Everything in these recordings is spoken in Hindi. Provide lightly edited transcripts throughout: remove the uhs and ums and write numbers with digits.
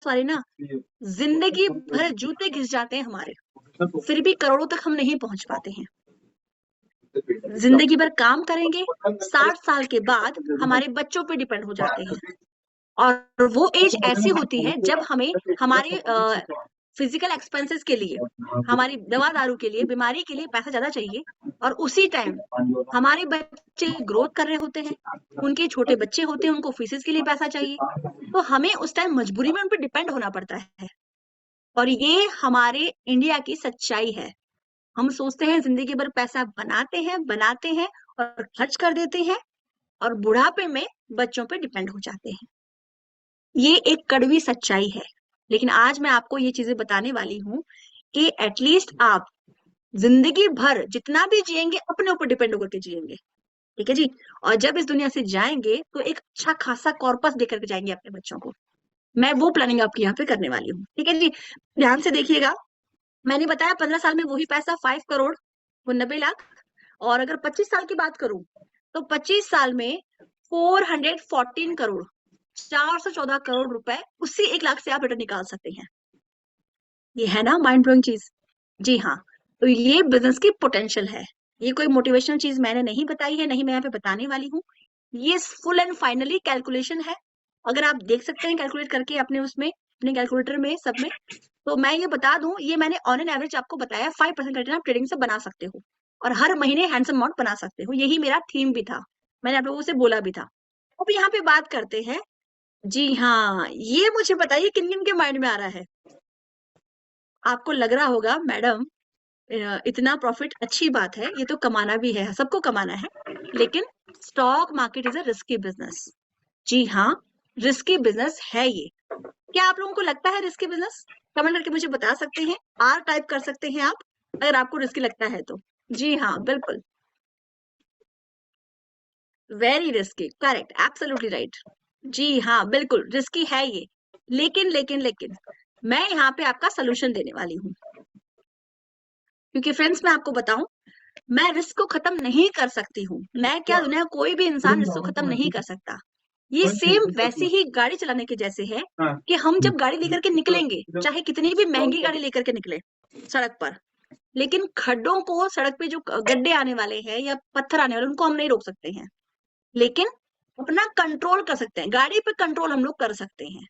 वाले ना जिंदगी भर जूते घिस जाते हैं हमारे, फिर भी करोड़ों तक हम नहीं पहुंच पाते हैं। जिंदगी भर काम करेंगे, 60 साल के बाद हमारे बच्चों पे डिपेंड हो जाते हैं। और वो एज ऐसी होती है जब हमें हमारे फिजिकल एक्सपेंसेस के लिए, हमारी दवा दारू के लिए, बीमारी के लिए पैसा ज्यादा चाहिए, और उसी टाइम हमारे बच्चे ग्रोथ कर रहे होते हैं, उनके छोटे बच्चे होते हैं, उनको फीसेस के लिए पैसा चाहिए, तो हमें उस टाइम मजबूरी में उन पर डिपेंड होना पड़ता है। और ये हमारे इंडिया की सच्चाई है। हम सोचते हैं जिंदगी भर पैसा बनाते हैं और खर्च कर देते हैं, और बुढ़ापे में बच्चों पे डिपेंड हो जाते हैं। ये एक कड़वी सच्चाई है, लेकिन आज मैं आपको ये चीजें बताने वाली हूँ कि एटलीस्ट आप जिंदगी भर जितना भी जिएंगे अपने ऊपर डिपेंड होकर के जिएंगे, ठीक है जी। और जब इस दुनिया से जाएंगे तो एक अच्छा खासा कॉर्पस देकर के जाएंगे अपने बच्चों को। मैं वो प्लानिंग आपकी यहाँ पे करने वाली हूँ, ठीक है जी। ध्यान से देखिएगा, मैंने बताया 15 साल में वही पैसा 5 करोड़, वो 90 लाख। और अगर 25 साल की बात करूं तो 25 साल में 414 करोड़, 414 करोड़ रुपए उसी 1 लाख से आप रिटर्न निकाल सकते हैं। ये है ना माइंड ब्लोइंग चीज? जी हाँ। तो ये बिजनेस की पोटेंशियल है। ये कोई मोटिवेशनल चीज मैंने नहीं बताई है, नहीं मैं यहाँ पे बताने वाली हूँ। ये फुल एंड फाइनली कैलकुलेशन है। अगर आप देख सकते हैं कैलकुलेट करके अपने उसमें, अपने कैलकुलेटर में, सब में, तो मैं ये बता दूं, ये मैंने ऑन एन एवरेज आपको बताया 5% रिटर्न आप ट्रेडिंग से बना सकते हो, और हर महीने हैंडसम अमाउंट बना सकते हो। यही मेरा थीम भी था, मैंने आप लोगों से बोला भी था। अब यहाँ पे बात करते हैं। जी हाँ, ये मुझे बताइए किन किन के माइंड में आ रहा है। आपको लग रहा होगा मैडम इतना प्रॉफिट अच्छी बात है, ये तो कमाना भी है, सबको कमाना है, लेकिन stock market is a risky business. जी हाँ, रिस्की बिजनेस है ये। क्या आप लोगों को लगता है रिस्की बिजनेस? कमेंट करके मुझे बता सकते हैं, आर टाइप कर सकते हैं आप अगर आपको रिस्की लगता है तो। जी हाँ, बिल्कुल, very risky, correct, absolutely right. जी हाँ, बिल्कुल रिस्की है ये। लेकिन मैं यहाँ पे आपका सोल्यूशन देने वाली हूँ, क्योंकि फ्रेंड्स मैं आपको बताऊं, मैं रिस्क को खत्म नहीं कर सकती हूँ। मैं क्या, दुनिया कोई भी इंसान रिस्क को खत्म नहीं कर सकता। ये सेम वैसी ही गाड़ी चलाने के जैसे है कि हम जब गाड़ी लेकर के निकलेंगे, चाहे कितनी भी महंगी गाड़ी लेकर के निकले सड़क पर, लेकिन खड्डों को, सड़क पे जो गड्ढे आने वाले हैं या पत्थर आने वाले, उनको हम नहीं रोक सकते हैं, लेकिन अपना कंट्रोल कर सकते हैं, गाड़ी पे कंट्रोल हम लोग कर सकते हैं,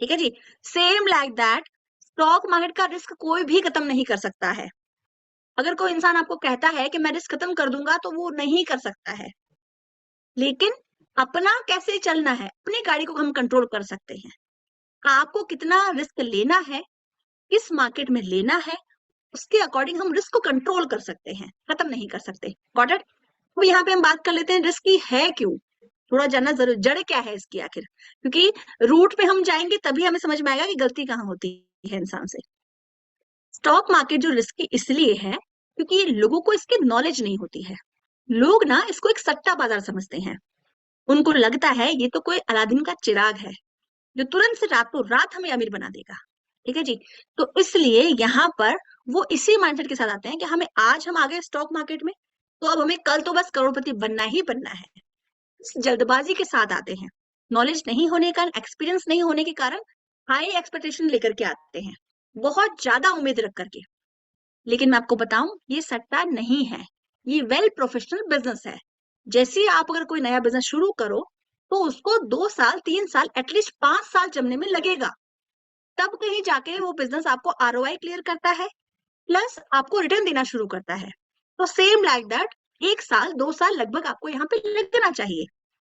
ठीक है जी। Same like that, stock market का रिस्क कोई भी खत्म नहीं कर सकता है। अगर कोई इंसान आपको कहता है कि मैं रिस्क खत्म कर दूंगा, तो वो नहीं कर सकता है। लेकिन अपना कैसे चलना है, अपनी गाड़ी को हम कंट्रोल कर सकते हैं। आपको कितना रिस्क लेना है, किस मार्केट में लेना है, उसके अकॉर्डिंग हम रिस्क को कंट्रोल कर सकते हैं, खत्म नहीं कर सकते। Got it? तो यहाँ पे हम बात कर लेते हैं रिस्की है क्यों, थोड़ा जानना जरूर, जड़ क्या है इसकी आखिर, क्योंकि रूट पे हम जाएंगे तभी हमें समझ में आएगा कि गलती कहाँ होती है इंसान से। स्टॉक मार्केट जो रिस्की इसलिए है क्योंकि लोगों को इसकी नॉलेज नहीं होती है। लोग ना इसको एक सट्टा बाजार समझते हैं। उनको लगता है ये तो कोई अलादीन का चिराग है जो तुरंत से रातों रात हमें अमीर बना देगा, ठीक है जी। तो इसलिए यहाँ पर वो इसी माइंडसेट के साथ आते हैं कि हमें, आज हम आ गए स्टॉक मार्केट में, तो अब हमें कल तो बस करोड़पति बनना ही बनना है। इस जल्दबाजी के साथ आते हैं, नॉलेज नहीं होने का, एक्सपीरियंस नहीं होने के कारण हाई एक्सपेक्टेशन लेकर के आते हैं, बहुत ज्यादा उम्मीद रख करके। लेकिन मैं आपको बताऊं, ये सट्टा नहीं है, ये वेल प्रोफेशनल बिजनेस है। जैसे ही आप अगर कोई नया बिजनेस शुरू करो, तो उसको 2 साल 3 साल एटलीस्ट 5 साल जमने में लगेगा, तब कहीं जाके वो बिजनेस आपको आरओआई क्लियर करता है, प्लस आपको रिटर्न देना शुरू करता है। तो सेम लाइक दैट, 1 साल 2 साल लगभग आपको यहाँ पे लगना चाहिए।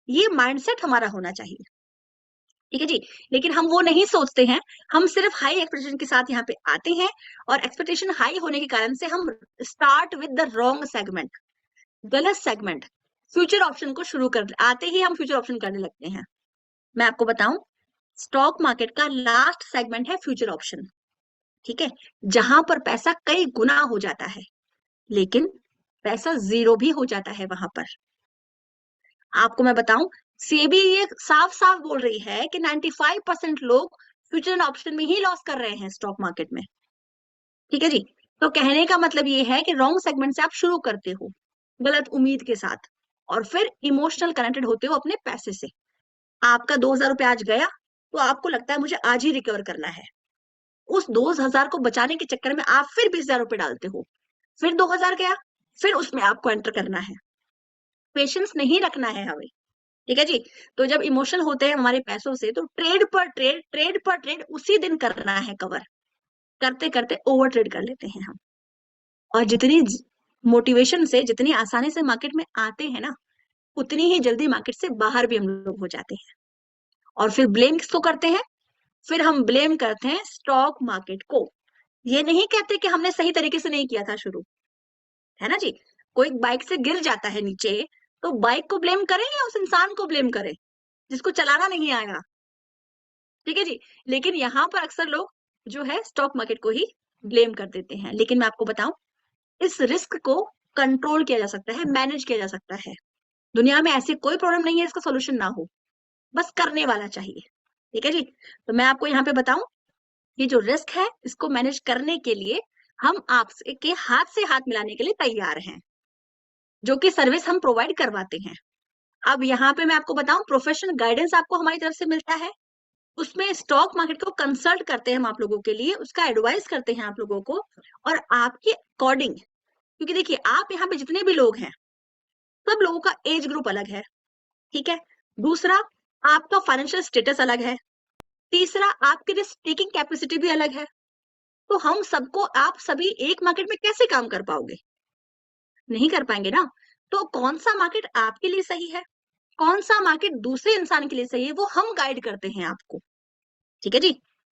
ये माइंडसेट हमारा होना चाहिए, ठीक है जी। लेकिन हम वो नहीं सोचते हैं, हम सिर्फ हाई एक्सपेक्टेशन के साथ यहाँ पे आते हैं, और एक्सपेक्टेशन हाई होने के कारण से हम start with the wrong segment, गलत सेगमेंट, फ्यूचर ऑप्शन को शुरू कर, आते ही हम फ्यूचर ऑप्शन करने लगते हैं। मैं आपको बताऊं, स्टॉक मार्केट का लास्ट सेगमेंट है फ्यूचर ऑप्शन, ठीक है, जहां पर पैसा कई गुना हो जाता है, लेकिन पैसा जीरो भी हो जाता है वहां पर। आपको मैं बताऊं, सेबी ये साफ साफ बोल रही है कि 95% लोग फ्यूचर एंड ऑप्शन में ही लॉस कर रहे हैं स्टॉक मार्केट में, ठीक है जी। तो कहने का मतलब ये है कि रॉन्ग सेगमेंट से आप शुरू करते हो, गलत उम्मीद के साथ, और फिर इमोशनल कनेक्टेड होते हो अपने पैसे से। आपका 2,000 रुपये आज गया, तो आपको लगता है मुझे आज ही रिकवर करना है, उस 2,000 को बचाने के चक्कर में आप फिर 20,000 रुपए डालते हो, फिर 2,000 गया, फिर उसमें आपको एंटर करना है। पेशेंस नहीं रखना है हमें, ठीक है जी। तो जब इमोशनल होते हैं हमारे पैसों से, तो ट्रेड पर ट्रेड, ट्रेड पर ट्रेड उसी दिन करना है कवर, करते करते ओवर ट्रेड कर लेते हैं हम। और जितनी मोटिवेशन से, जितनी आसानी से मार्केट में आते हैं ना, उतनी ही जल्दी मार्केट से बाहर भी हम लोग हो जाते हैं। और फिर ब्लेम किसको करते हैं? फिर हम ब्लेम करते हैं स्टॉक मार्केट को। ये नहीं कहते कि हमने सही तरीके से नहीं किया था शुरू, है ना जी। कोई बाइक से गिर जाता है नीचे, तो बाइक को ब्लेम करें या उस इंसान को ब्लेम करें जिसको चलाना नहीं आएगा? ठीक है जी। लेकिन यहाँ पर अक्सर लोग जो है स्टॉक मार्केट को ही ब्लेम कर देते हैं। लेकिन मैं आपको बताऊं, इस रिस्क को कंट्रोल किया जा सकता है, मैनेज किया जा सकता है। दुनिया में ऐसी कोई प्रॉब्लम नहीं है इसका सोल्यूशन ना हो, बस करने वाला चाहिए। ठीक है जी। तो मैं आपको यहाँ पे बताऊं, ये जो रिस्क है इसको मैनेज करने के लिए हम आपसे के हाथ से हाथ मिलाने के लिए तैयार हैं, जो कि सर्विस हम प्रोवाइड करवाते हैं। अब यहाँ पे मैं आपको बताऊं, प्रोफेशनल गाइडेंस आपको हमारी तरफ से मिलता है। उसमें स्टॉक मार्केट को कंसल्ट करते हैं हम आप लोगों के लिए, उसका एडवाइस करते हैं आप लोगों को, और आपके अकॉर्डिंग, क्योंकि देखिए आप यहाँ पे जितने भी लोग हैं, सब लोगों का एज ग्रुप अलग है, ठीक है। दूसरा, आपका फाइनेंशियल स्टेटस अलग है। तीसरा, आपकी रिस्क टेकिंग कैपेसिटी भी अलग है। तो हम सबको, आप सभी एक मार्केट में कैसे काम कर पाओगे? नहीं कर पाएंगे ना। तो कौन सा मार्केट आपके लिए सही है, कौन सा मार्केट दूसरे इंसान के लिए सही है, वो हम गाइड करते हैं आपको, ठीक है जी।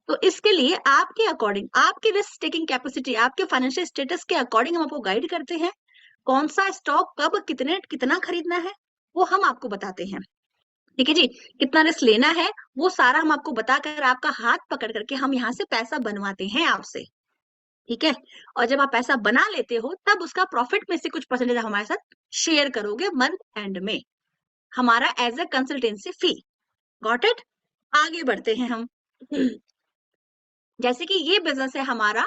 तो इसके लिए आपके अकॉर्डिंग, आपके रिस्क टेकिंग कैपेसिटी, आपके फाइनेंशियल स्टेटस के अकॉर्डिंग हम आपको गाइड करते हैं। कौन सा स्टॉक कब कितना खरीदना है वो हम आपको बताते हैं, ठीक है जी। कितना रिस्क लेना है वो सारा हम आपको बताकर, आपका हाथ पकड़ करके हम यहाँ से पैसा बनवाते हैं आपसे, ठीक है। और जब आप पैसा बना लेते हो, तब उसका प्रॉफिट में से कुछ परसेंटेज हमारे साथ शेयर करोगे मंथ एंड में, हमारा as a consultancy fee. Got it? आगे बढ़ते हैं हम। जैसे कि ये बिजनेस है हमारा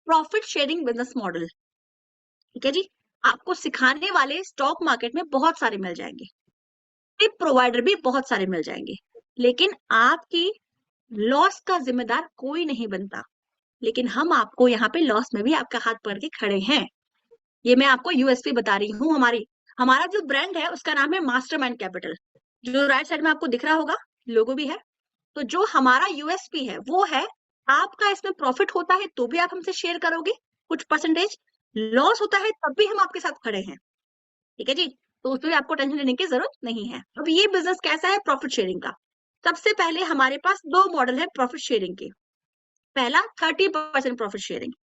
प्रॉफिट शेयरिंग बिजनेस मॉडल, ठीक है जी। आपको सिखाने वाले स्टॉक मार्केट में बहुत सारे मिल जाएंगे, टिप प्रोवाइडर भी बहुत सारे मिल जाएंगे, लेकिन आपकी लॉस का जिम्मेदार कोई नहीं बनता। लेकिन हम आपको यहाँ पे लॉस में भी आपका हाथ पकड़ के खड़े हैं। ये मैं आपको यूएसपी बता रही हूँ। हमारा जो ब्रांड है उसका नाम है मास्टरमाइंड कैपिटल, जो राइट साइड में आपको दिख रहा होगा, लोगो भी है। तो जो हमारा यूएसपी है वो है, आपका इसमें प्रॉफिट होता है तो भी आप हमसे शेयर करोगे कुछ परसेंटेज, लॉस होता है तब भी हम आपके साथ खड़े हैं, ठीक है जी। तो उसमें आपको टेंशन लेने की जरूरत नहीं है। अब ये बिजनेस कैसा है प्रॉफिट शेयरिंग का? सबसे पहले हमारे पास दो मॉडल है प्रॉफिट शेयरिंग के। पहला 30% प्रॉफिट शेयरिंग।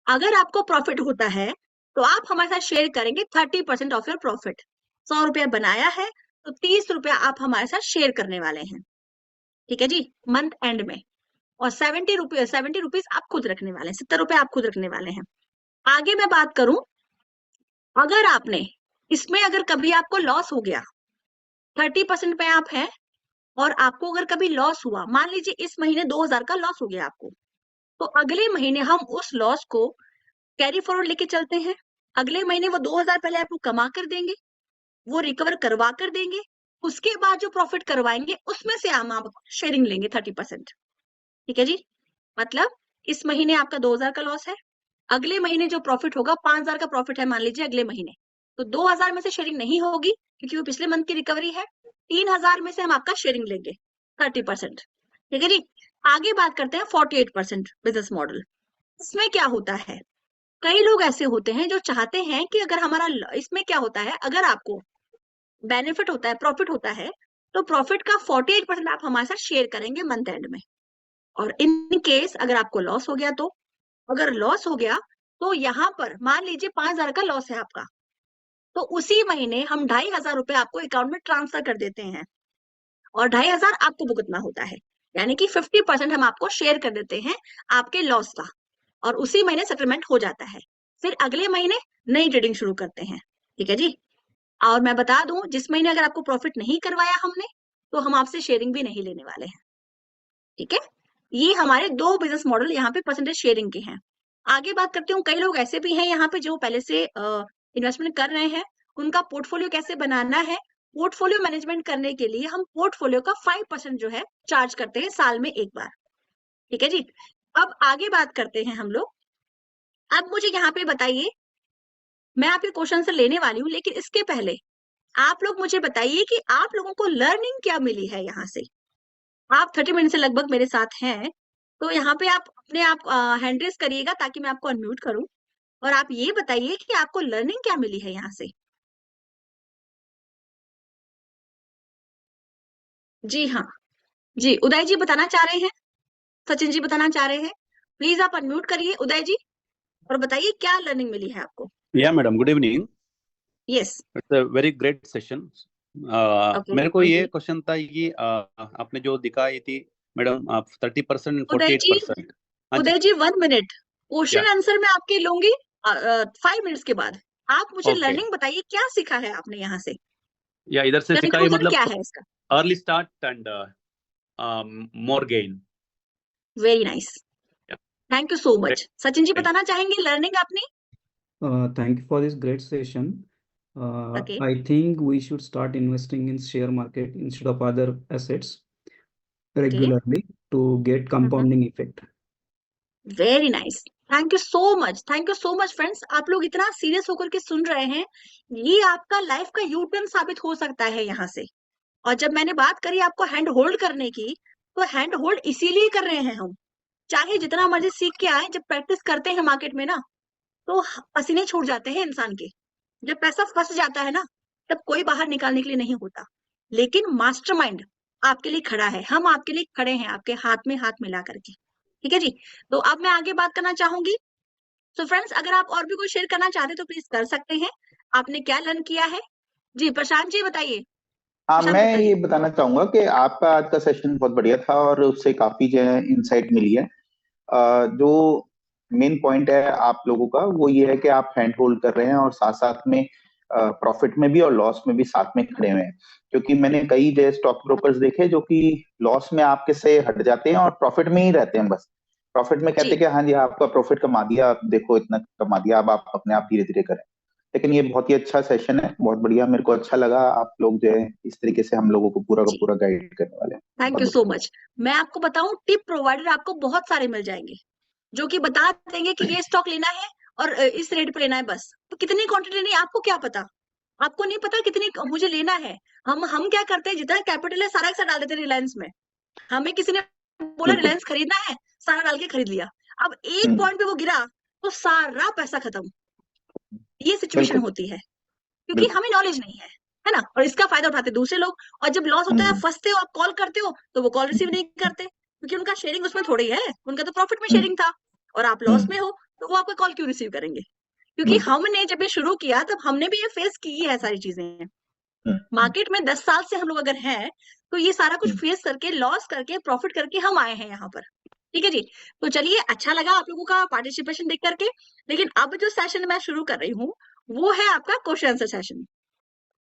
अगर आपको प्रॉफिट होता है तो आप हमारे साथ शेयर करेंगे 30% ऑफ योर प्रॉफिट। 100 रुपया बनाया है तो 30 रुपया आप हमारे साथ शेयर करने वाले हैं, ठीक है जी, मंथ एंड में। और 70 रुपीज आप खुद रखने वाले हैं, 70 रुपए आप खुद रखने वाले हैं। आगे मैं बात करूं, अगर आपने इसमें, अगर कभी आपको लॉस हो गया, 30% पे आप हैं और आपको अगर कभी लॉस हुआ, मान लीजिए इस महीने 2,000 का लॉस हो गया आपको, तो अगले महीने हम उस लॉस को कैरी फॉरवर्ड लेके चलते हैं। अगले महीने वो 2,000 पहले आपको कमा कर देंगे, वो रिकवर करवा कर देंगे, उसके बाद जो प्रॉफिट करवाएंगे उसमें से हम आप शेयरिंग लेंगे 30%, ठीक है जी। मतलब इस महीने आपका 2,000 का लॉस है, अगले महीने जो प्रॉफिट होगा 5,000 का प्रॉफिट है मान लीजिए अगले महीने, तो 2,000 में से शेयरिंग नहीं होगी क्योंकि वो पिछले मंथ की रिकवरी है। 3,000 में से हम आपका शेयरिंग लेंगे 30%, ठीक है जी। आगे बात करते हैं 48% बिजनेस मॉडल। इसमें क्या होता है, कई लोग ऐसे होते हैं जो चाहते हैं कि अगर हमारा, इसमें क्या होता है, अगर आपको बेनिफिट होता है, प्रॉफिट होता है, तो प्रॉफिट का 48% आप हमारे साथ शेयर करेंगे मंथ एंड में। और इन केस अगर आपको लॉस हो गया, तो अगर लॉस हो गया तो यहाँ पर मान लीजिए 5,000 का लॉस है आपका, तो उसी महीने हम 2,500 रुपए आपको अकाउंट में ट्रांसफर कर देते हैं और 2,500 आपको भुगतना होता है, यानी कि 50% हम आपको शेयर कर देते हैं आपके लॉस का, और उसी महीने सेटलमेंट हो जाता है। फिर अगले महीने नई ट्रेडिंग शुरू करते हैं, ठीक है जी। और मैं बता दूं, जिस महीने अगर आपको प्रॉफिट नहीं करवाया हमने, तो हम आपसे शेयरिंग भी नहीं लेने वाले हैं, ठीक है। ये हमारे दो बिजनेस मॉडल यहाँ पे परसेंटेज शेयरिंग के हैं। आगे बात करती हूँ, कई लोग ऐसे भी हैं यहाँ पे जो पहले से इन्वेस्टमेंट कर रहे हैं, उनका पोर्टफोलियो कैसे बनाना है पोर्टफोलियो मैनेजमेंट करने के लिए हम पोर्टफोलियो का 5% जो है चार्ज करते हैं साल में एक बार। ठीक है जी। अब आगे बात करते हैं हम लोग। अब मुझे यहाँ पे बताइए, मैं आपके क्वेश्चन से लेने वाली हूँ, लेकिन इसके पहले आप लोग मुझे बताइए कि आप लोगों को लर्निंग क्या मिली है यहाँ से। आप 30 मिनट से लगभग मेरे साथ हैं, तो यहाँ पे आप अपने आप हैंड रेस करिएगा ताकि मैं आपको अनम्यूट करूं, और आप ये बताइए कि आपको लर्निंग क्या मिली है यहाँ से। जी हाँ, जी उदय जी बताना चाह रहे हैं, सचिन जी बताना चाह रहे हैं, प्लीज आप अनम्यूट करिए उदय जी और बताइए क्या लर्निंग मिली है आपको। Yeah, madam. Good evening. Yes. It's a very great session. Okay मेरे को ये क्वेश्चन था कि आपने जो दिखाई थी मैडम, आप 30% उदय जी, 48%। हाँ जी। उदय जी 1 मिनट, या क्वेश्चन आंसर मैं आपके लूंगी 5 मिनट्स के बाद। आप मुझे ओके। लर्निंग बताइए क्या सीखा है आपने यहाँ से, या इधर से सिखाई कंक्लूजन मतलब क्या है इसका। Early start and more gain. Very nice, thank you so much. Sachin ji Thank बताना चाहेंगे लर्निंग आपने। Thank you for this great session. Okay I think we should start investing in share market instead of other assets okay, regularly to get compounding effect. Very nice, thank you so much, thank you so much friends. आप लोग इतना सीरियस होकर के सुन रहे हैं, ये आपका लाइफ का यू टर्न साबित हो सकता है यहाँ से। और जब मैंने बात करी आपको हैंड होल्ड करने की, तो हैंड होल्ड इसीलिए कर रहे हैं हम। चाहे जितना मर्जी सीख के आए, जब प्रैक्टिस करते हैं मार्केट में ना, तो पसीने छूट जाते हैं इंसान के। जब पैसा फंस जाता है ना, तब कोई बाहर निकालने के लिए नहीं होता। लेकिन मास्टरमाइंड आपके लिए खड़ा है, हम आपके लिए खड़े हैं, आपके हाथ में हाथ मिला करके। ठीक है जी। तो अब मैं आगे बात करना चाहूंगी। तो फ्रेंड्स, अगर आप और भी कोई शेयर करना चाहते तो प्लीज कर सकते हैं। आपने क्या लर्न किया है? जी प्रशांत जी बताइए। हाँ, प्रशांत मैं बताइए। ये बताना चाहूंगा कि आपका आज का सेशन बहुत बढ़िया था और उससे काफी जो है इंसाइट मिली है। जो मेन पॉइंट है आप लोगों का वो ये है कि आप हैंड होल्ड कर रहे हैं और साथ साथ में प्रॉफिट में भी और लॉस में भी साथ में खड़े हुए हैं। क्योंकि मैंने कई जो स्टॉक ब्रोकर्स देखे जो कि लॉस में आपके से हट जाते हैं और प्रॉफिट में ही रहते हैं। बस प्रॉफिट में कहते हैं कि हाँ जी आपका प्रॉफिट कमा दिया, आप देखो इतना कमा दिया, अब आप अपने आप धीरे धीरे करें। लेकिन ये बहुत ही अच्छा सेशन है, बहुत बढ़िया, मेरे को अच्छा लगा। आप लोग जो है इस तरीके से हम लोगों को पूरा का जी, पूरा गाइड करने वाले हैं। Thank you so much. मैं आपको बताऊं, टिप प्रोवाइडर आपको बहुत सारे मिल जाएंगे जो कि बता देंगे कि ये स्टॉक लेना है और इस रेट पे लेना है। बस तो कितनी क्वांटिटी लेनी है आपको क्या पता, आपको नहीं पता कितनी मुझे लेना है। हम क्या करते हैं, जितना कैपिटल है सारा एक साथ डाल देते हैं रिलायंस में। हमें किसी ने बोला बिल्कुल। रिलायंस खरीदना है, सारा डाल के खरीद लिया। अब एक पॉइंट पे वो गिरा तो सारा पैसा खत्म। ये सिचुएशन बिल्कुल होती है क्योंकि बिल्कुल। हमें नॉलेज नहीं है ना, और इसका फायदा उठाते दूसरे लोग। और जब लॉस होता है, फंसते हो, आप कॉल करते हो तो वो कॉल रिसीव नहीं करते, क्योंकि उनका शेयरिंग उसमें थोड़ी है, उनका तो प्रॉफिट में शेयरिंग था और आप लॉस में हो, तो वो आपका कॉल क्यों रिसीव करेंगे। क्योंकि बिल्कुल। हमने जब ये शुरू किया तब हमने भी ये फेस की है सारी चीजें। मार्केट में 10 साल से हम लोग अगर हैं, तो ये सारा कुछ फेस करके, लॉस करके, प्रॉफिट करके हम आए हैं यहाँ पर। ठीक है जी। तो चलिए, अच्छा लगा आप लोगों का पार्टिसिपेशन देख करके। लेकिन अब जो सेशन मैं शुरू कर रही हूँ वो है आपका क्वेश्चन आंसर सेशन।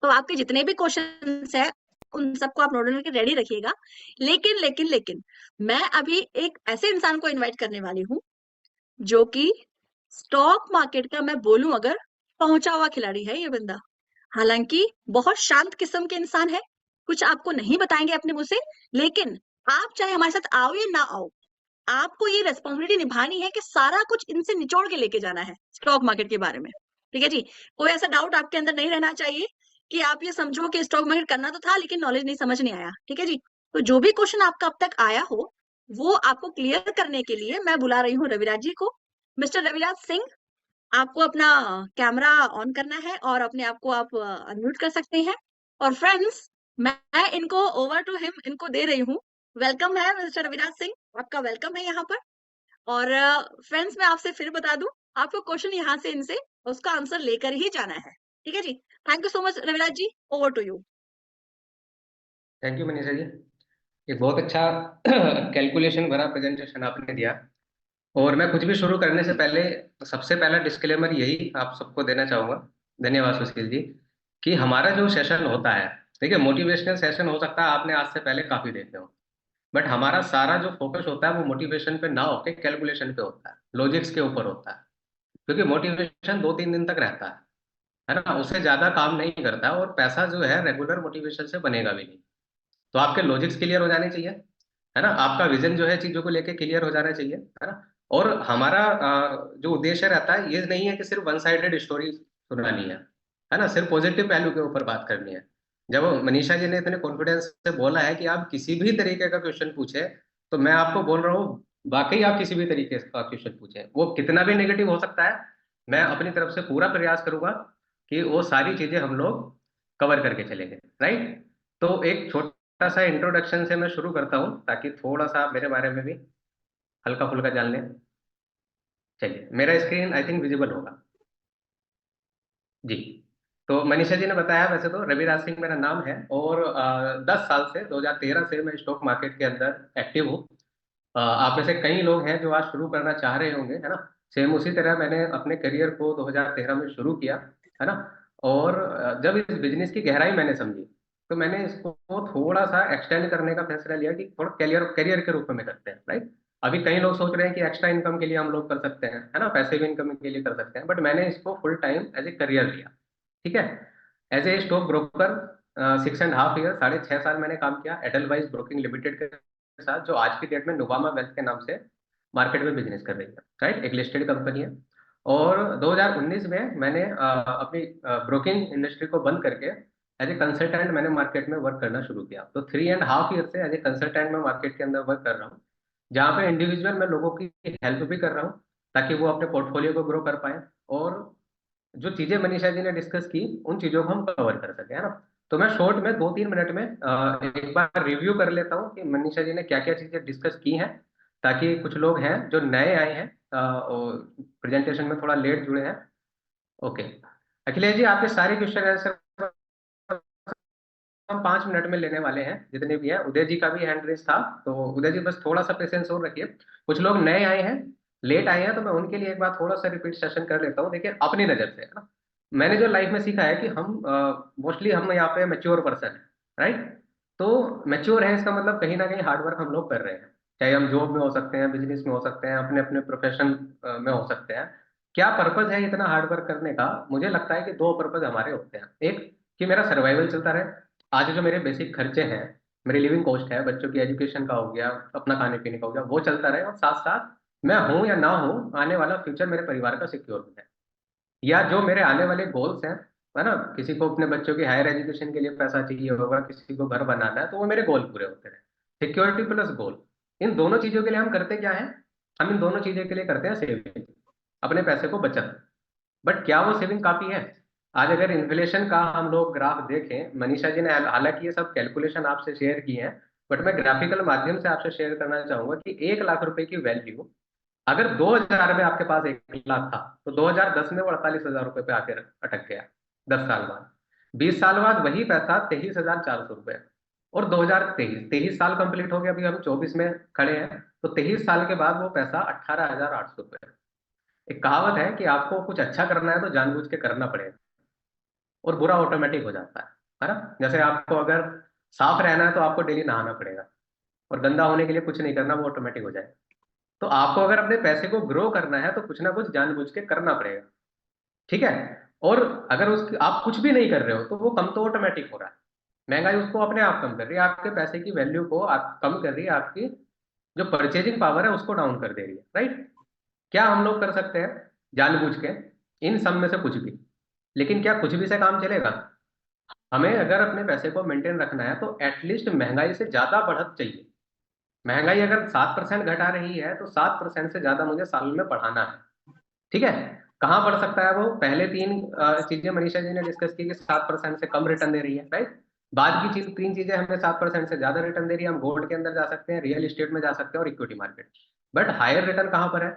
तो आपके जितने भी क्वेश्चंस है उन सबको आप नोट करके रेडी रखिएगा। लेकिन लेकिन लेकिन मैं अभी एक ऐसे इंसान को इनवाइट करने वाली हूँ जो कि स्टॉक मार्केट का, मैं बोलूं अगर, पहुंचा हुआ खिलाड़ी है ये बंदा। हालांकि बहुत शांत किस्म के इंसान है, कुछ आपको नहीं बताएंगे अपने मुंह से। लेकिन आप चाहे हमारे साथ आओ या ना आओ, आपको ये रेस्पॉन्सिबिलिटी निभानी है कि सारा कुछ इनसे निचोड़ के लेके जाना है स्टॉक मार्केट के बारे में। ठीक है जी। कोई ऐसा डाउट आपके अंदर नहीं रहना चाहिए कि आप ये समझो कि स्टॉक मार्केट करना तो था लेकिन नॉलेज नहीं, समझ नहीं आया। ठीक है जी। तो जो भी क्वेश्चन आपका अब तक आया हो वो आपको क्लियर करने के लिए मैं बुला रही हूँ रविराज जी को। मिस्टर रविराज सिंह, आपको अपना कैमरा ऑन करना है और अपने आप को आप अनम्यूट कर सकते हैं। और फ्रेंड्स, मैं इनको ओवर टू हिम इनको दे रही हूँ। वेलकम है मिस्टर रविराज सिंह, आपका वेलकम है यहाँ पर। और फ्रेंड्स, मैं आपसे फिर बता दूं, आपको क्वेश्चन यहाँ से इनसे उसका आंसर लेकर ही जाना है। ठीक है जी। Thank you so much Raviraj ji, over to you. Thank you Manisha ji, एक बहुत अच्छा कैलकुलेशन भरा प्रेजेंटेशन आपने दिया। और मैं कुछ भी शुरू करने से पहले सबसे पहला डिस्क्लेमर यही आप सबको देना चाहूंगा, धन्यवाद सुशील जी, कि हमारा जो सेशन होता है, ठीक है, मोटिवेशनल सेशन हो सकता है आपने आज से पहले काफी देखे हो, बट हमारा सारा जो फोकस होता है वो मोटिवेशन पे ना होकर कैलकुलेशन पे होता है, लॉजिक्स के ऊपर होता है। क्योंकि मोटिवेशन 2-3 दिन तक रहता है, है ना, उससे ज्यादा काम नहीं करता, और पैसा जो है रेगुलर मोटिवेशन से बनेगा भी नहीं। तो आपके लॉजिक्स क्लियर हो जाने चाहिए, है ना, आपका विजन जो है चीजों को लेके क्लियर हो जाना चाहिए, है ना। और हमारा जो उद्देश्य रहता है ये नहीं है कि सिर्फ वन साइडेड स्टोरी सुनानी है ना, सिर्फ पॉजिटिव पहलू के ऊपर बात करनी है। जब मनीषा जी ने इतने कॉन्फिडेंस से बोला है कि आप किसी भी तरीके का क्वेश्चन पूछे, तो मैं आपको बोल रहा हूँ वाकई आप किसी भी तरीके का क्वेश्चन पूछे, वो कितना भी नेगेटिव हो सकता है, मैं अपनी तरफ से पूरा प्रयास करूंगा कि वो सारी चीजें हम लोग कवर करके चलेंगे, राइट। तो एक छोटा सा इंट्रोडक्शन से मैं शुरू करता हूँ ताकि थोड़ा सा आप मेरे बारे में भी हल्का फुल्का जान लें। चलिए, मेरा स्क्रीन आई थिंक विजिबल होगा जी। तो मनीषा जी ने बताया, वैसे तो रविराज सिंह मेरा नाम है, और 10 साल से 2013 से मैं स्टॉक मार्केट के अंदर एक्टिव हूँ। आप में से कई लोग हैं जो आज शुरू करना चाह रहे होंगे, है ना। सेम उसी तरह मैंने अपने करियर को 2013 में शुरू किया, है ना। और जब इस बिजनेस की गहराई मैंने समझी, तो मैंने इसको थोड़ा सा एक्सटेंड करने का फैसला लिया कि थोड़ा करियर करियर के रूप में करते हैं, राइट। अभी कई लोग सोच रहे हैं कि एक्स्ट्रा इनकम के लिए हम लोग कर सकते हैं, है ना, पैसिव इनकम के लिए कर सकते हैं, बट मैंने इसको full time as a career लिया, ठीक है। As a stock broker 6.5 year, 6.5 साल मैंने काम किया एडलवाइज ब्रोकिंग लिमिटेड के साथ, जो आज की डेट में नुवामा वेल्थ के नाम से मार्केट में बिजनेस कर रही है, राइट, एक लिस्टेड कंपनी है। और 2019 में मैंने अपनी ब्रोकिंग इंडस्ट्री को बंद करके एज ए कंसल्टेंट मैंने मार्केट में वर्क करना शुरू किया। तो 3.5 ईयर से एज ए कंसल्टेंट मैं मार्केट के अंदर वर्क कर रहा हूँ, जहाँ पे इंडिविजुअल मैं लोगों की हेल्प भी कर रहा हूँ ताकि वो अपने पोर्टफोलियो को ग्रो कर पाए, और जो चीजें मनीषा जी ने डिस्कस की उन चीजों को हम कवर कर सके, है ना। तो मैं शॉर्ट में 2-3 मिनट में एक बार रिव्यू कर लेता हूँ कि मनीषा जी ने क्या क्या चीजें डिस्कस की हैं, ताकि कुछ लोग हैं जो नए आए हैं और प्रेजेंटेशन में थोड़ा लेट जुड़े हैं। ओके, अखिलेश जी, आपके सारे क्वेश्चन आंसर हम 5 मिनट में लेने वाले हैं, जितने भी हैं। उदय जी का भी हैंड रेस था, तो उदय जी बस थोड़ा सा पेशेंस और रखिए। कुछ लोग नए आए हैं, लेट आए हैं, तो मैं उनके लिए एक बार थोड़ा सा रिपीट सेशन कर लेता हूँ। देखिए, अपनी नजर से, है ना, मैंने जो लाइफ में सीखा है कि हम मोस्टली हम यहाँ पे मैच्योर पर्सन है, राइट। तो मैच्योर है इसका मतलब कहीं ना कहीं हार्डवर्क हम लोग कर रहे हैं, चाहे हम जॉब में हो सकते हैं, बिजनेस में हो सकते हैं, अपने अपने प्रोफेशन में हो सकते हैं। क्या पर्पज है इतना हार्डवर्क करने का? मुझे लगता है कि दो पर्पज हमारे होते हैं। एक, कि मेरा सर्वाइवल चलता रहे, आज जो मेरे बेसिक खर्चे हैं, मेरी लिविंग कॉस्ट है, बच्चों की एजुकेशन का हो गया, अपना खाने पीने का हो गया, वो चलता रहे, और साथ साथ मैं हूं या ना हूं, आने वाला फ्यूचर मेरे परिवार का सिक्योर है, या जो मेरे आने वाले गोल्स हैं, है ना, किसी को अपने बच्चों की हायर एजुकेशन के लिए पैसा चाहिए होगा, किसी को घर बनाना है, तो वो मेरे गोल पूरे होते हैं। सिक्योरिटी प्लस गोल, इन दोनों चीजों के लिए हम करते क्या है? हम इन दोनों चीजों के लिए करते हैं सेविंग, अपने पैसे को बचत। बट क्या वो सेविंग काफी है? आज अगर इन्फ्लेशन का हम लोग ग्राफ देखें, मनीषा जी ने हालांकि ये सब कैलकुलेशन आपसे शेयर की है, बट मैं ग्राफिकल माध्यम से आपसे शेयर करना चाहूंगा कि 1 लाख रुपए की वैल्यू अगर 2000 में आपके पास 1 लाख था, तो 2010 में वो 48,000 रुपए पे आके अटक गया। 10 साल बाद, 20 साल बाद वही पैसा 23,400 रुपए, और 2023 साल कंप्लीट हो गया, अभी हम 24 में खड़े हैं, तो 23 साल के बाद वो पैसा 18,800 रुपए। एक कहावत है कि आपको कुछ अच्छा करना है तो जानबूझ के करना पड़ेगा, और बुरा ऑटोमेटिक हो जाता है ना। जैसे आपको अगर साफ रहना है तो आपको डेली नहाना पड़ेगा, और गंदा होने के लिए कुछ नहीं करना, वो ऑटोमेटिक हो जाए। तो आपको अगर अपने पैसे को ग्रो करना है तो कुछ ना कुछ जानबूझ के करना पड़ेगा, ठीक है। और अगर उस आप कुछ भी नहीं कर रहे हो तो वो कम तो ऑटोमेटिक हो रहा है। महंगाई उसको अपने आप कम कर रही है, आपके पैसे की वैल्यू को कम कर रही है, आपकी जो परचेजिंग पावर है उसको डाउन कर दे रही है, राइट। क्या हम लोग कर सकते हैं जानबूझ के? इन सब में से कुछ भी। लेकिन क्या कुछ भी से काम चलेगा? हमें अगर अपने पैसे को मेंटेन रखना है तो एटलीस्ट महंगाई से ज्यादा बढ़त चाहिए। महंगाई अगर 7% घटा रही है तो 7% से ज्यादा मुझे साल में बढ़ाना है, ठीक है। कहाँ बढ़ सकता है वो? पहले तीन चीजें मनीषा जी ने डिस्कस की कि 7% से कम रिटर्न दे रही है, राइट। बाद की तीन चीजें हमें 7% से ज्यादा रिटर्न दे रही है। हम गोल्ड के अंदर जा सकते हैं, रियल एस्टेट में जा सकते हैं, और equity market. But higher return कहाँ पर है?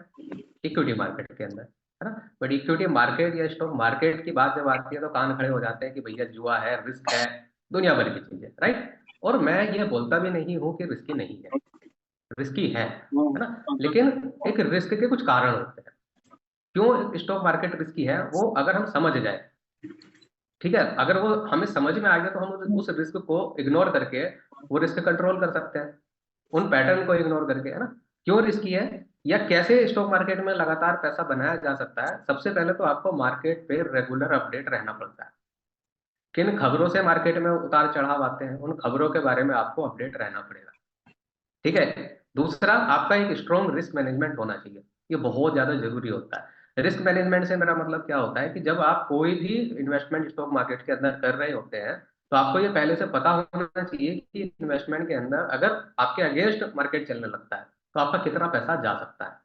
इक्विटी मार्केट के अंदर, है ना। बट इक्विटी मार्केट या स्टॉक मार्केट की बात जब आती है तो कान खड़े हो जाते हैं कि भैया जुआ है, रिस्क है, दुनिया भर की चीजें, राइट। और मैं ये बोलता भी नहीं हूँ कि रिस्की नहीं है, रिस्की है ना। लेकिन एक रिस्क के कुछ कारण होते हैं। क्यों स्टॉक मार्केट रिस्की है, वो अगर हम समझ जाए, ठीक है, अगर वो हमें समझ में आ गया तो हम उस रिस्क को इग्नोर करके वो रिस्क कंट्रोल कर सकते हैं, उन पैटर्न को इग्नोर करके, है ना। क्यों रिस्की है? या कैसे स्टॉक मार्केट में लगातार पैसा बनाया जा सकता है, सबसे पहले तो आपको मार्केट पे रेगुलर अपडेट रहना पड़ता है। किन खबरों से मार्केट में उतार चढ़ाव आते हैं, उन खबरों के बारे में आपको अपडेट रहना पड़ेगा। ठीक है। दूसरा, आपका एक स्ट्रॉन्ग रिस्क मैनेजमेंट होना चाहिए, ये बहुत ज्यादा जरूरी होता है। रिस्क मैनेजमेंट से मेरा मतलब क्या होता है कि जब आप कोई भी इन्वेस्टमेंट स्टॉक मार्केट के अंदर कर रहे होते हैं, तो आपको ये पहले से पता होना चाहिए कि इन्वेस्टमेंट के अंदर अगर आपके अगेंस्ट मार्केट चलने लगता है तो आपका कितना पैसा जा सकता है।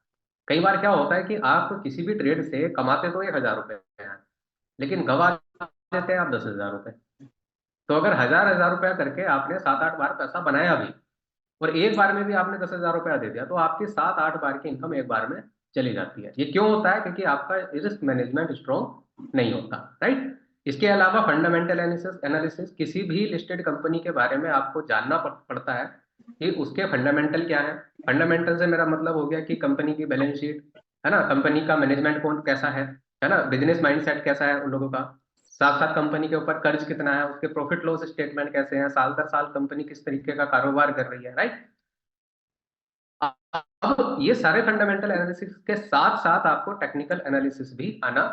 कई बार क्या होता है कि आप किसी भी ट्रेड से कमाते तो 1,000 रुपए हैं, लेकिन गवा देते हैं आप 10,000 रुपए। तो अगर हजार रुपया करके आपने 7-8 बार पैसा बनाया भी, और एक बार में भी आपने 10,000 रुपया दे दिया, तो आपकी 7-8 बार की इनकम एक बार में चली जाती है। ये क्यों होता है? क्योंकि आपका रिस्क मैनेजमेंट स्ट्रॉन्ग नहीं होता, राइट। इसके अलावा फंडामेंटल एनालिसिस, किसी भी लिस्टेड कंपनी के बारे में आपको जानना पड़ता है कि उसके फंडामेंटल क्या है। फंडामेंटल से मेरा मतलब हो गया कि कंपनी की बैलेंस शीट, है ना, कंपनी का मैनेजमेंट कौन कैसा है ना, बिजनेस माइंडसेट कैसा है उन लोगों का, साथ साथ कंपनी के ऊपर कर्ज कितना है, उसके प्रॉफिट लॉस स्टेटमेंट कैसे हैं, साल दर साल कंपनी किस तरीके का कारोबार कर रही है, राइट। अब ये सारे फंडामेंटल एनालिसिस के साथ साथ आपको टेक्निकल एनालिसिस भी आना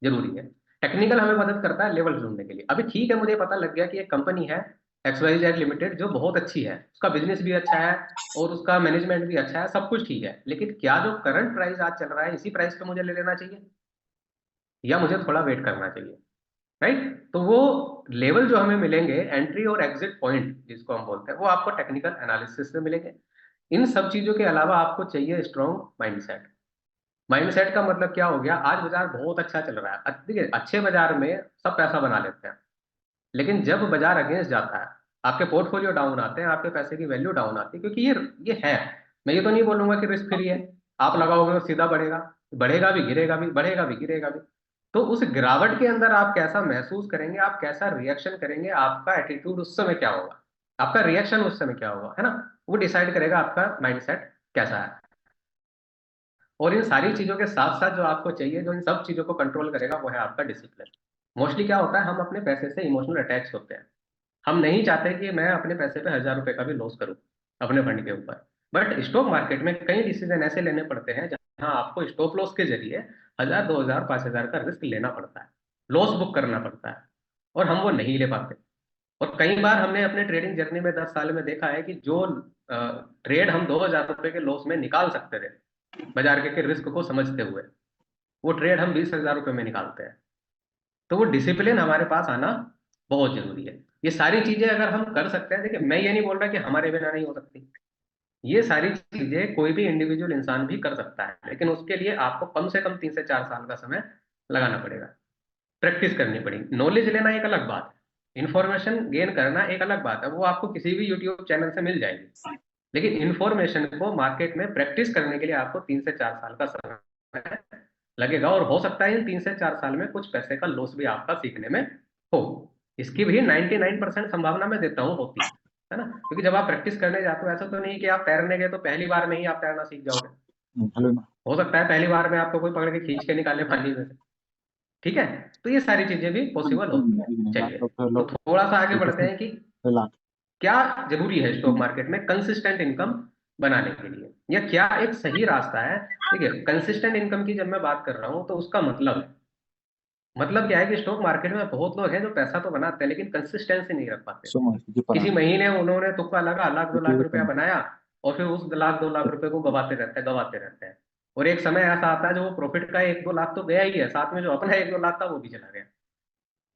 जरूरी है। टेक्निकल हमें मदद करता है लेवल ढूंढने के लिए। अभी ठीक है, मुझे पता लग गया कि एक कंपनी है XYZ लिमिटेड जो बहुत अच्छी है, उसका बिजनेस भी अच्छा है और उसका मैनेजमेंट भी अच्छा है, सब कुछ ठीक है, लेकिन क्या जो करंट प्राइस आज चल रहा है इसी प्राइस पे मुझे ले लेना चाहिए या मुझे थोड़ा वेट करना चाहिए, राइट। तो वो लेवल जो हमें मिलेंगे, एंट्री और एग्जिट पॉइंट जिसको हम बोलते हैं, वो आपको टेक्निकल एनालिसिस से मिलेंगे। इन सब चीजों के अलावा आपको चाहिए स्ट्रॉन्ग माइंडसेट। माइंडसेट का मतलब क्या हो गया? आज बाजार बहुत अच्छा चल रहा है, देखिए अच्छे बाजार में सब पैसा बना लेते हैं, लेकिन जब बाजार अगेंस्ट जाता है, आपके पोर्टफोलियो डाउन आते हैं, आपके पैसे की वैल्यू डाउन आती है, क्योंकि ये है। मैं ये तो नहीं बोलूंगा कि रिस्क फ्री है, आप लगाओगे तो सीधा बढ़ेगा, बढ़ेगा भी गिरेगा भी, बढ़ेगा भी गिरेगा भी। तो उस गिरावट के अंदर आप कैसा महसूस करेंगे, आप कैसा रिएक्शन करेंगे, आपका एटीट्यूड उस समय क्या होगा, आपका रिएक्शन उस समय क्या होगा, है ना, वो डिसाइड करेगा आपका माइंडसेट कैसा है। और इन सारी चीजों के साथ साथ जो आपको चाहिए, जो इन सब चीजों को कंट्रोल करेगा, वो है आपका डिसिप्लिन। मोस्टली क्या होता है, हम अपने पैसे से इमोशनल अटैच होते हैं। हम नहीं चाहते कि मैं अपने पैसे पे 1,000 रुपए का भी लॉस करूं अपने फंड के ऊपर। बट स्टॉक मार्केट में कई डिसीजन ऐसे लेने पड़ते हैं जहां आपको स्टॉप लॉस के जरिए 1,000, 2,000, 5,000 का रिस्क लेना पड़ता है, लॉस बुक करना पड़ता है, और हम वो नहीं ले पाते। और कई बार हमने अपने ट्रेडिंग जर्नी में 10 साल में देखा है कि जो ट्रेड हम 2,000 रुपए के लॉस में निकाल सकते थे बाजार के रिस्क को समझते हुए, वो ट्रेड हम 20,000 रुपए में निकालते हैं। तो वो डिसिप्लिन हमारे पास आना बहुत जरूरी है। ये सारी चीजें अगर हम कर सकते हैं, देखिए मैं ये नहीं बोल रहा कि हमारे बिना नहीं हो सकती, ये सारी चीजें कोई भी इंडिविजुअल इंसान भी कर सकता है, लेकिन उसके लिए आपको कम से कम 3 से 4 साल का समय लगाना पड़ेगा, प्रैक्टिस करनी पड़ेगी। नॉलेज लेना एक अलग बात है, इंफॉर्मेशन गेन करना एक अलग बात है, वो आपको किसी भी यूट्यूब चैनल से मिल जाएगी, लेकिन इंफॉर्मेशन को मार्केट में प्रैक्टिस करने के लिए आपको 3 से 4 साल का समय लगेगा। और हो सकता है इन 3 से 4 साल में कुछ पैसे का लॉस भी आपका सीखने में हो, इसकी भी 99% संभावना मैं देता हूँ होती है ना, क्योंकि जब आप प्रैक्टिस करने जाते हो, ऐसा तो नहीं कि आप तैरने गए तो पहली बार में ही आप तैरना सीख जाओगे। हो सकता है पहली बार में आपको कोई पकड़ के खींच के निकाले पानी में से, ठीक है। तो ये सारी चीजें भी पॉसिबल होती है। चलिए, तो थोड़ा सा आगे बढ़ते हैं कि क्या जरूरी है स्टॉक मार्केट में कंसिस्टेंट इनकम बनाने के लिए, या क्या एक सही रास्ता है। देखिए, कंसिस्टेंट इनकम की जब मैं बात कर रहा हूं तो उसका मतलब क्या है कि स्टॉक मार्केट में बहुत लोग हैं जो पैसा तो बनाते हैं लेकिन कंसिस्टेंसी नहीं रख पाते। किसी महीने उन्होंने तुक्का लगा, 1,00,000-2,00,000 रुपया बनाया, और फिर उस 1,00,000-2,00,000 रुपए को गवाते रहते हैं। और एक समय ऐसा आता है जो वो प्रॉफिट का 1-2 लाख तो गया ही है, साथ में जो अपना 1-2 लाख था वो भी चला गया।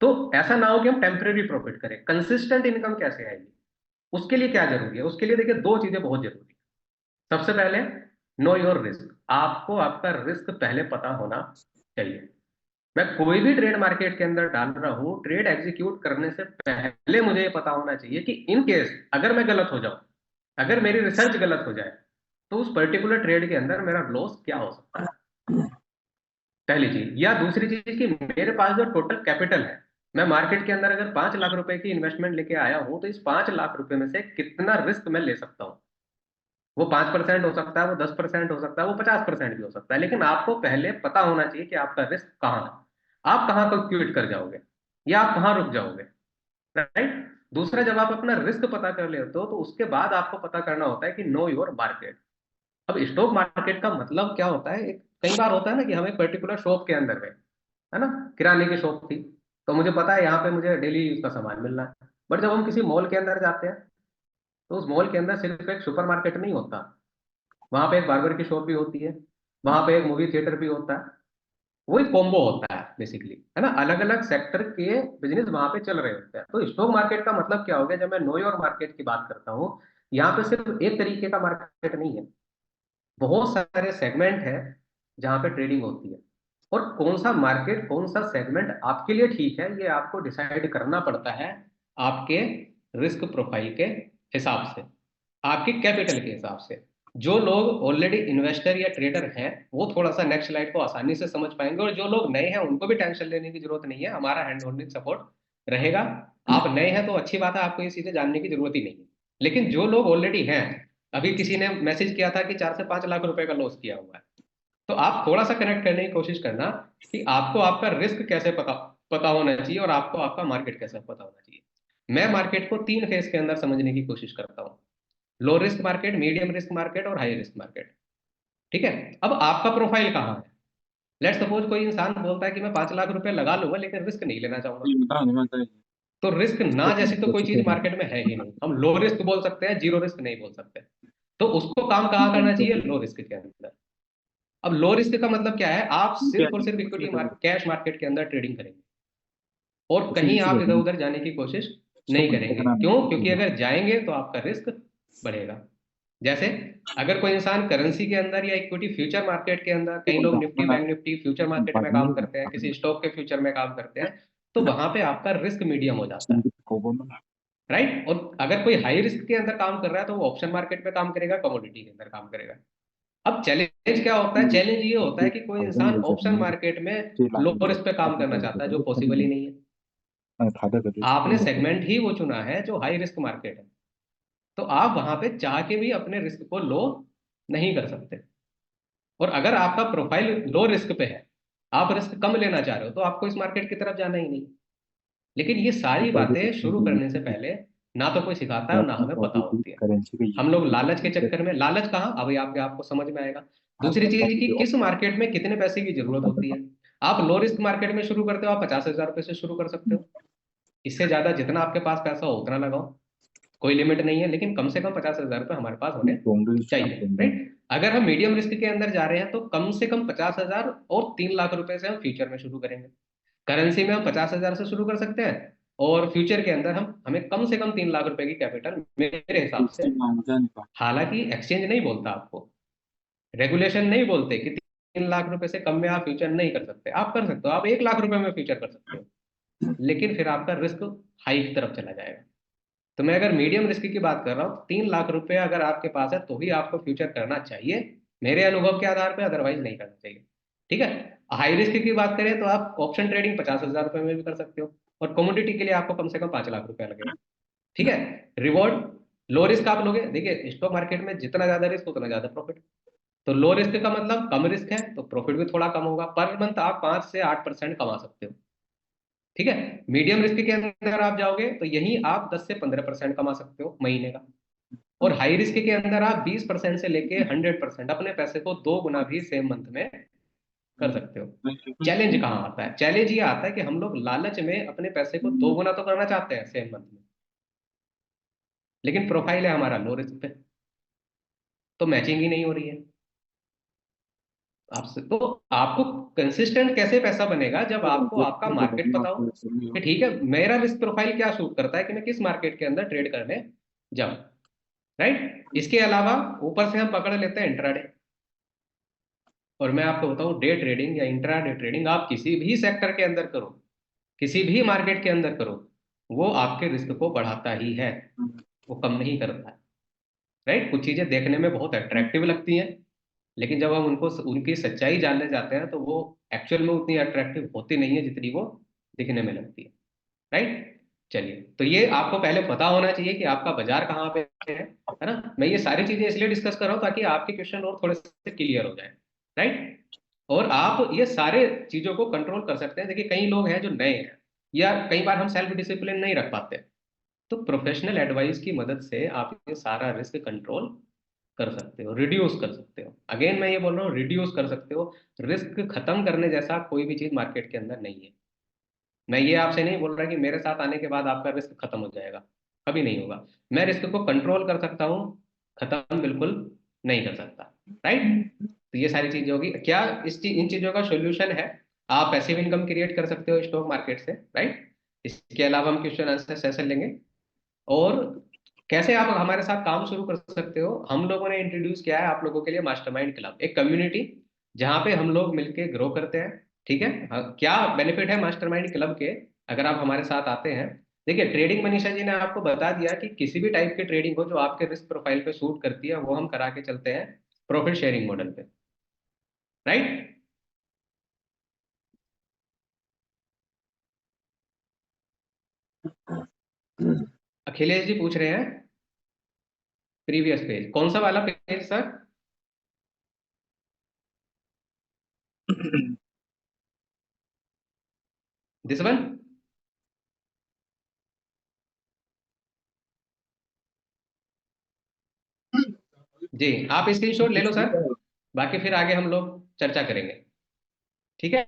तो ऐसा ना हो कि हम टेम्परेरी प्रॉफिट करें। कंसिस्टेंट इनकम कैसे आएगी, उसके लिए क्या जरूरी है? उसके लिए देखिए 2 चीजें बहुत जरूरी है। सबसे पहले, नो योर रिस्क। आपको आपका रिस्क पहले पता होना चाहिए। मैं कोई भी ट्रेड मार्केट के अंदर डाल रहा हूं, ट्रेड एग्जीक्यूट करने से पहले मुझे ये पता होना चाहिए कि इन केस अगर मैं गलत हो जाऊं, अगर मेरी रिसर्च गलत हो जाए, तो उस पर्टिकुलर ट्रेड के अंदर मेरा लॉस क्या हो सकता है, पहली चीज। या दूसरी चीज कि मेरे पास जो टोटल कैपिटल है, मैं मार्केट के अंदर अगर 5 लाख रुपए की इन्वेस्टमेंट लेके आया हूं, तो इस 5 लाख रुपए में से कितना रिस्क मैं ले सकता हूं। वो 5% हो सकता है, वो 10% हो सकता है, वो 50% भी हो सकता है, लेकिन आपको पहले पता होना चाहिए कि आपका रिस्क कहाँ है, आप कहाँ पर क्विट कर जाओगे या आप कहाँ रुक जाओगे, राइट। दूसरा, जब आप अपना रिस्क पता कर लेते हो तो उसके बाद आपको पता करना होता है कि नो योर मार्केट। अब स्टॉक मार्केट का मतलब क्या होता है, कई बार होता है ना कि हमें पर्टिकुलर शॉप के अंदर है ना, किराने की शॉप थी तो मुझे पता है यहाँ पे मुझे डेली यूज का सामान मिल रहा है। बट जब हम किसी मॉल के अंदर जाते हैं तो उस मॉल के अंदर सिर्फ एक सुपर मार्केट नहीं होता, वहां पे एक बार्बर की शॉप भी होती है, वहां पे एक मूवी थिएटर भी होता है, वही कॉम्बो होता है बेसिकली, है ना। अलग अलग सेक्टर के बिजनेस वहां पे चल रहे होते हैं। तो स्टॉक मार्केट का मतलब क्या हो गया, जब मैं नो योर मार्केट की बात करता हूँ, यहाँ पे सिर्फ एक तरीके का मार्केट नहीं है, बहुत सारे सेगमेंट है जहाँ पे ट्रेडिंग होती है। और कौन सा मार्केट कौन सा सेगमेंट आपके लिए ठीक है ये आपको डिसाइड करना पड़ता है आपके रिस्क प्रोफाइल के हिसाब से, आपकी कैपिटल के हिसाब से। जो लोग ऑलरेडी इन्वेस्टर या ट्रेडर हैं वो थोड़ा सा नेक्स्ट स्लाइड को आसानी से समझ पाएंगे, और जो लोग नए हैं उनको भी टेंशन लेने की जरूरत नहीं है, हमारा हैंड होल्डिंग सपोर्ट रहेगा। आप नए हैं तो अच्छी बात है, आपको ये चीजें जानने की जरूरत ही नहीं है। लेकिन जो लोग ऑलरेडी हैं, अभी किसी ने मैसेज किया था कि 4 से 5 लाख रुपए का लॉस किया हुआ है, तो आप थोड़ा सा कनेक्ट करने की कोशिश करना कि आपको आपका रिस्क कैसे पता पता होना चाहिए और आपको आपका मार्केट कैसे पता होना चाहिए। मैं मार्केट को 3 फेज के अंदर समझने की कोशिश करता हूँ, low risk market, medium risk market और हाई रिस्क मार्केट। ठीक है, अब आपका प्रोफाइल कहाँ है। लेट्स सपोज कोई इंसान बोलता है कि मैं 5 लाख रुपए लगा लूंगा लेकिन रिस्क नहीं लेना चाहूंगा, तो रिस्क ना जैसी तो कोई चीज मार्केट में है ही नहीं। हम लो रिस्क बोल सकते हैं, जीरो रिस्क नहीं बोल सकते। तो उसको काम कहाँ करना चाहिए, लो रिस्क के अंदर। अब लो रिस्क का मतलब क्या है, आप सिर्फ और सिर्फ इक्विटी कैश मार्केट के अंदर ट्रेडिंग करेंगे और कहीं आप इधर उधर जाने की कोशिश नहीं करेंगे। क्यों? क्योंकि अगर जाएंगे तो आपका रिस्क बढ़ेगा। जैसे अगर कोई इंसान करेंसी के अंदर या इक्विटी फ्यूचर मार्केट के अंदर, कई लोग Nifty bank Nifty future market में काम करते हैं, किसी स्टॉक के फ्यूचर में काम करते हैं, तो वहां पे आपका रिस्क मीडियम हो जाता है, राइट। और अगर कोई हाई रिस्क के अंदर काम कर रहा है तो वो ऑप्शन मार्केट में काम करेगा, कमोडिटी के अंदर काम करेगा। अब चैलेंज क्या होता है, चैलेंज ये होता है कि कोई इंसान ऑप्शन मार्केट में लो रिस्क पे काम करना चाहता है, जो पॉसिबल ही नहीं है। आपने सेगमेंट ही वो चुना है जो हाई रिस्क मार्केट है, तो आप वहां पे चाह के भी अपने रिस्क को लो नहीं कर सकते। और अगर आपका प्रोफाइल लो रिस्क पे है, आप रिस्क कम लेना चाह रहे हो, तो आपको इस मार्केट की तरफ जाना ही नहीं। लेकिन ये सारी बातें शुरू करने से पहले ना तो कोई सिखाता है और ना हमें पता होती है। हम लोग लालच के चक्कर में, लालच कहाँ, अभी आपको समझ में आएगा। दूसरी चीज कि किस मार्केट में कितने पैसे की जरूरत होती है। आप लो रिस्क मार्केट में शुरू करते हो, आप 50,000 रुपए से शुरू कर सकते हो, इससे ज्यादा जितना आपके पास पैसा हो उतना लगाओ, कोई लिमिट नहीं है, लेकिन कम से कम 50,000 रुपए हमारे पास होने चाहिए, राइट। अगर हम मीडियम रिस्क के अंदर जा रहे हैं तो कम से कम 50,000 और 3 लाख रुपए से हम फ्यूचर में शुरू करेंगे। करेंसी में हम 50,000 से शुरू कर सकते हैं, और फ्यूचर के अंदर हमें कम से कम 3 लाख रुपए की कैपिटल मेरे हिसाब से, हालांकि एक्सचेंज नहीं बोलता आपको, रेगुलेशन नहीं बोलते कि 3 लाख रुपए से कम में आप फ्यूचर नहीं कर सकते, आप कर सकते हो, आप 1 लाख रुपए में फ्यूचर कर सकते हो, लेकिन फिर आपका रिस्क हाई की तरफ चला जाएगा। तो मैं अगर मीडियम रिस्क की बात कर रहा हूँ, 3 लाख रुपए अगर आपके पास है तो ही आपको फ्यूचर करना चाहिए मेरे अनुभव के आधार पर, अदरवाइज नहीं करना चाहिए। ठीक है, हाई रिस्क की बात करें तो आप ऑप्शन ट्रेडिंग 50,000 रुपए में भी कर सकते हो, और कमोडिटी के लिए आपको कम से कम 5 लाख रुपए लगेगा। ठीक है, रिवॉर्ड लो रिस्क आप लोगे, देखिए स्टॉक मार्केट में जितना ज्यादा रिस्क उतना ज्यादा प्रॉफिट। तो लो रिस्क का मतलब कम रिस्क है तो प्रॉफिट भी थोड़ा कम होगा, पर मंथ आप 5 से 8% कमा सकते हो। ठीक है, मीडियम रिस्क के अंदर आप जाओगे तो यही आप 10 से 15% कमा सकते हो महीने का, और हाई रिस्क के अंदर आप 20% से लेके 100% अपने पैसे को 2 गुना भी सेम मंथ में कर सकते हो। चैलेंज कहाँ आता है, चैलेंज ये आता है कि हम लोग लालच में अपने पैसे को 2 गुना तो करना चाहते हैं सेम मंथ में, लेकिन प्रोफाइल है हमारा लो रिस्क पे, तो मैचिंग ही नहीं हो रही है आपसे। तो आपको कंसिस्टेंट कैसे पैसा बनेगा, जब आपको आपका मार्केट पता हो कि ठीक है मेरा रिस्क प्रोफाइल क्या सूट करता है कि मैं किस मार्केट के अंदर ट्रेड करने जाऊं, राइट। इसके अलावा ऊपर से हम पकड़ लेते हैं इंट्राडे, और मैं आपको बताऊं डे ट्रेडिंग या इंट्राडे ट्रेडिंग आप किसी भी सेक्टर के अंदर करो, किसी भी मार्केट के अंदर करो, वो आपके रिस्क को बढ़ाता ही है, वो कम नहीं करता है, राइट। कुछ चीजें देखने में बहुत अट्रैक्टिव लगती हैं, लेकिन जब हम उनको उनकी सच्चाई जानने जाते हैं तो वो एक्चुअल में उतनी अट्रैक्टिव होती नहीं है जितनी वो दिखने में लगती है, राइट। चलिए, तो ये आपको पहले पता होना चाहिए कि आपका बाजार कहाँ पे है ना। मैं ये सारी चीजें इसलिए डिस्कस कर रहा हूँ ताकि आपके क्वेश्चन और थोड़े से क्लियर हो जाए, राइट। और आप ये सारे चीजों को कंट्रोल कर सकते हैं। देखिए कई लोग हैं जो नए हैं, या कई बार हम सेल्फ डिसिप्लिन नहीं रख पाते, तो प्रोफेशनल एडवाइस की मदद से आप ये सारा रिस्क कंट्रोल कर सकते हो, रिड्यूस कर सकते हो। अगेन मैं ये बोल रहा हूँ, रिड्यूस कर सकते हो। रिस्क खत्म करने जैसा कोई भी चीज मार्केट के अंदर नहीं है। मैं ये आपसे नहीं बोल रहा कि मेरे साथ आने के बाद आपका रिस्क खत्म हो जाएगा, कभी नहीं होगा। मैं रिस्क को कंट्रोल कर सकता हूँ, खत्म बिल्कुल नहीं कर सकता। राइट, तो ये सारी चीजें होगी। क्या इन चीजों का सोल्यूशन है? आप पैसिव इनकम क्रिएट कर सकते हो स्टॉक मार्केट से। राइट, इसके अलावा हम क्वेश्चन आंसर सेशन लेंगे। और कैसे आप हमारे साथ काम शुरू कर सकते हो, हम लोगों ने इंट्रोड्यूस किया है आप लोगों के लिए मास्टरमाइंड क्लब, एक कम्युनिटी जहां पे हम लोग मिलके ग्रो करते हैं। ठीक है, क्या बेनिफिट है मास्टरमाइंड क्लब के अगर आप हमारे साथ आते हैं? देखिए, ट्रेडिंग मनीषा जी ने आपको बता दिया कि किसी भी टाइप की ट्रेडिंग हो जो आपके रिस्क प्रोफाइल पे सूट करती है, वो हम करा के चलते हैं प्रॉफिट शेयरिंग मॉडल पे। राइट, अखिलेश जी पूछ रहे हैं प्रीवियस पेज, कौन सा वाला पेज सर? This one? जी, आप स्क्रीनशॉट ले लो सर, बाकी फिर आगे हम लोग चर्चा करेंगे। ठीक है,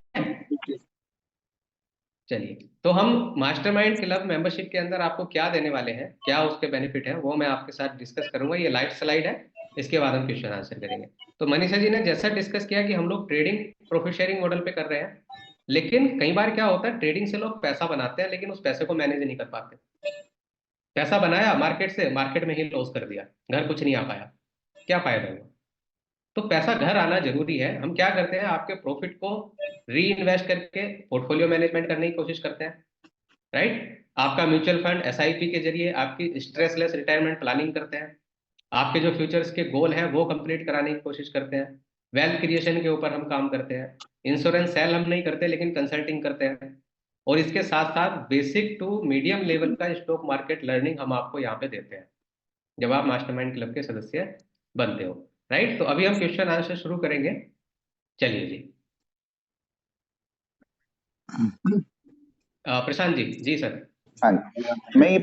चलिए। तो हम मास्टरमाइंड क्लब मेंबरशिप के अंदर आपको क्या देने वाले हैं, क्या उसके बेनिफिट है, वो मैं आपके साथ डिस्कस करूंगा। ये लाइव स्लाइड है, इसके बाद हम क्वेश्चन आंसर करेंगे। तो मनीषा जी ने जैसा डिस्कस किया कि हम लोग ट्रेडिंग प्रॉफिट शेयरिंग मॉडल पे कर रहे हैं, लेकिन कई बार क्या होता है, ट्रेडिंग से लोग पैसा बनाते हैं लेकिन उस पैसे को मैनेज नहीं कर पाते। पैसा बनाया मार्केट से, मार्केट में ही लॉस कर दिया, घर कुछ नहीं आ पाया, क्या फायदा हुआ? तो पैसा घर आना जरूरी है। हम क्या करते हैं, आपके प्रॉफिट को री इन्वेस्ट करके पोर्टफोलियो मैनेजमेंट करने की कोशिश करते हैं। राइट, आपका म्यूचुअल फंड एसआईपी के जरिए आपकी स्ट्रेसलेस रिटायरमेंट प्लानिंग करते हैं। आपके जो फ्यूचर्स के गोल हैं वो कंप्लीट कराने की कोशिश करते हैं। वेल्थ क्रिएशन के ऊपर हम काम करते हैं। इंश्योरेंस सेल हम नहीं करते लेकिन कंसल्टिंग करते हैं। और इसके साथ साथ बेसिक टू मीडियम लेवल का स्टॉक मार्केट लर्निंग हम आपको यहाँ पे देते हैं जब आप मास्टरमाइंड क्लब के सदस्य बनते हो। राइट, तो अभी हम क्वेश्चन आंसर शुरू करेंगे। चलिए जी, प्रशांत जी। जी सर। हाँ, मैं